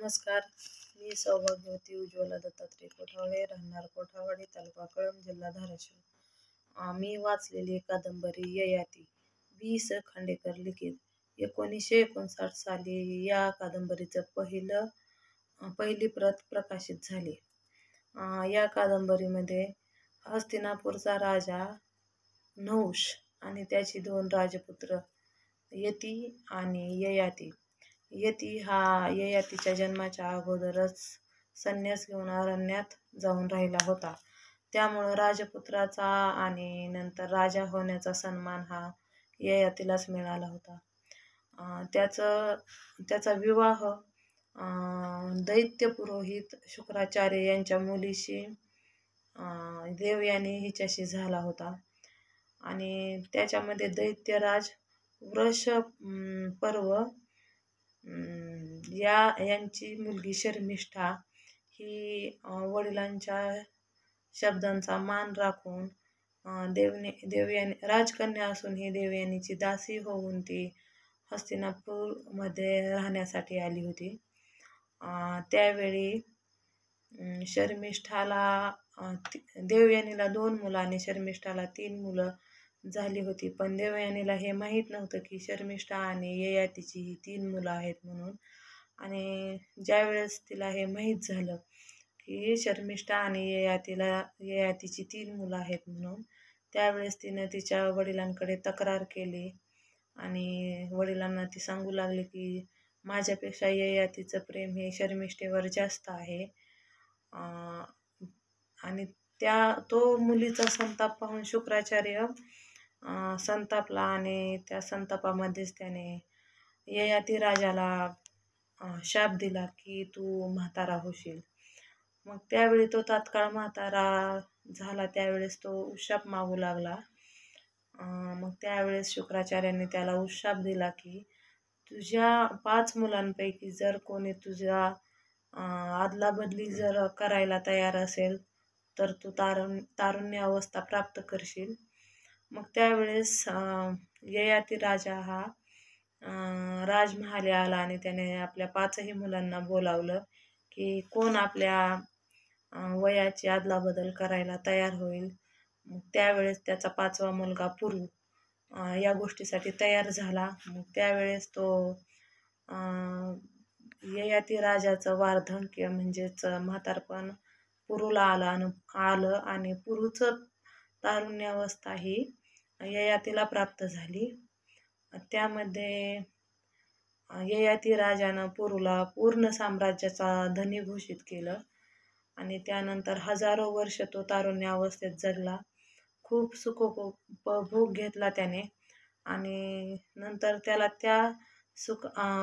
नमस्कार. मी सौभाग्यवती उज्ज्वला दत्तात्रय कोठावळे, राहणार कोठावडी, तालुका कळंब, जिल्हा धाराशिव. मी वाचलेली कादंबरी ययाती वि.स. खांडेकर लिखित 1959 साली या कादंबरीचं पहिली प्रत प्रकाशित झाली. या कादंबरीमध्ये हस्तिनापूरचा राजा नहुष आणि त्याची 2 राजपुत्र यती आणि ययाती. यती हा ययातीच्या जन्माच्या अगोदरच संन्यास घेऊन अरण्यात जाऊन राहिला होता. त्यामुळं राजपुत्राचा आणि नंतर राजा होण्याचा सन्मान हा ययातीलाच मिळाला होता. त्याचा विवाह दैत्य पुरोहित शुक्राचार्य यांच्या मुलीशी देवयानी हिच्याशी झाला होता. आणि त्याच्यामध्ये दैत्यराज वृषपर्व यांची मुलगी शर्मिष्ठा ही वडिलांच्या शब्दांचा मान राखून देवयानी राजकन्या असून ही देवयानीची दासी होऊन ती हस्तिनापूरमध्ये राहण्यासाठी आली होती. त्यावेळी शर्मिष्ठाला देवयानीला 2 मुलं आणि शर्मिष्ठाला 3 मुलं झाली होती. पण देवयानीला हे माहीत नव्हतं की शर्मिष्ठा आणि ययातीची ही 3 मुलं आहेत म्हणून. आणि ज्यावेळेस तिला हे माहीत झालं की शर्मिष्ठा आणि ययातीची 3 मुलं आहेत म्हणून, त्यावेळेस तिनं तिच्या वडिलांकडे तक्रार केली आणि वडिलांना ती सांगू लागली की माझ्यापेक्षा ययातीचं प्रेम हे शर्मिष्ठेवर जास्त आहे. आणि तो मुलीचा संताप पाहून शुक्राचार्य संतापला आणि त्या संतापामध्येच त्याने ययाती राजाला शाप दिला की तू म्हातारा होशील. मग त्यावेळी तो तात्काळ म्हातारा झाला. त्यावेळेस तो उशाप मागू लागला. मग त्यावेळेस शुक्राचार्यांनी त्याला उशाप दिला की तुझ्या 5 मुलांपैकी जर कोणी तुझ्या आदलाबदली जर करायला तयार असेल तर तू तारुण्य अवस्था प्राप्त करशील. मग त्यावेळेस ययाती राजा हा राजमहाली आला आणि त्याने आपल्या 5ही मुलांना बोलावलं की कोण आपल्या वयाची अदलाबदल करायला तयार होईल. मग त्यावेळेस त्याचा 5वा मुलगा पुरू या गोष्टीसाठी तयार झाला. मग त्यावेळेस तो ययाती राजाचं वार्धक्य म्हणजेच म्हातारपण पुरूला आलं आणि पुरूचं तारुण्यावस्था ही ययातीला प्राप्त झाली. त्यामध्ये ययाती राजानं पुरूला पूर्ण साम्राज्याचा धनी घोषित केलं आणि त्यानंतर हजारो वर्ष तो तारुण्यावस्थेत जगला. खूप सुखोपभोग घेतला त्याने आणि नंतर त्याला त्या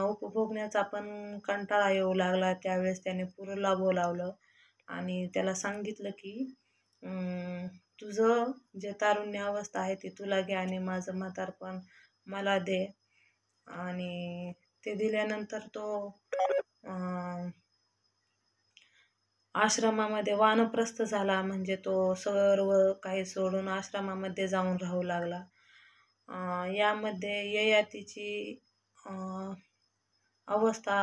उपभोगण्याचा पण कंटाळा येऊ लागला. त्यावेळेस त्याने पुरूला बोलावलं आणि त्याला सांगितलं की तुझं जे तारुण्य अवस्था आहे ती तुला घे आणि माझं म्हातारपण मला दे. आणि ते दिल्यानंतर तो आश्रमामध्ये वानप्रस्थ झाला. म्हणजे तो सर्व काही सोडून आश्रमामध्ये जाऊन राहू लागला. यामध्ये ययातीची अवस्था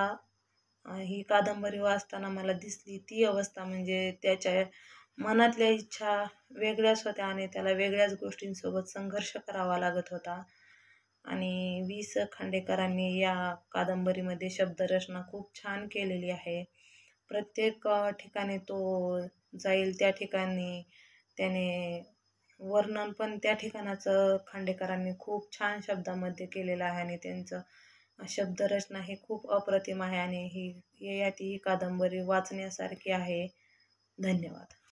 ही कादंबरी वाचताना मला दिसली. ती अवस्था म्हणजे त्याच्या मनातल्या इच्छा वेगळ्याच होत्या आणि त्याला वेगळ्याच गोष्टींसोबत संघर्ष करावा लागत होता. आणि वि.स. खांडेकरांनी या कादंबरीमध्ये शब्दरचना खूप छान केलेली आहे. प्रत्येक ठिकाणी तो जाईल त्या ठिकाणी त्याने वर्णन पण त्या ठिकाणाचं खांडेकरांनी खूप छान शब्दामध्ये केलेलं आहे आणि त्यांचं शब्दरचना ही खूप अप्रतिम आहे आणि ही ययाती ही कादंबरी वाचण्यासारखी आहे. धन्यवाद.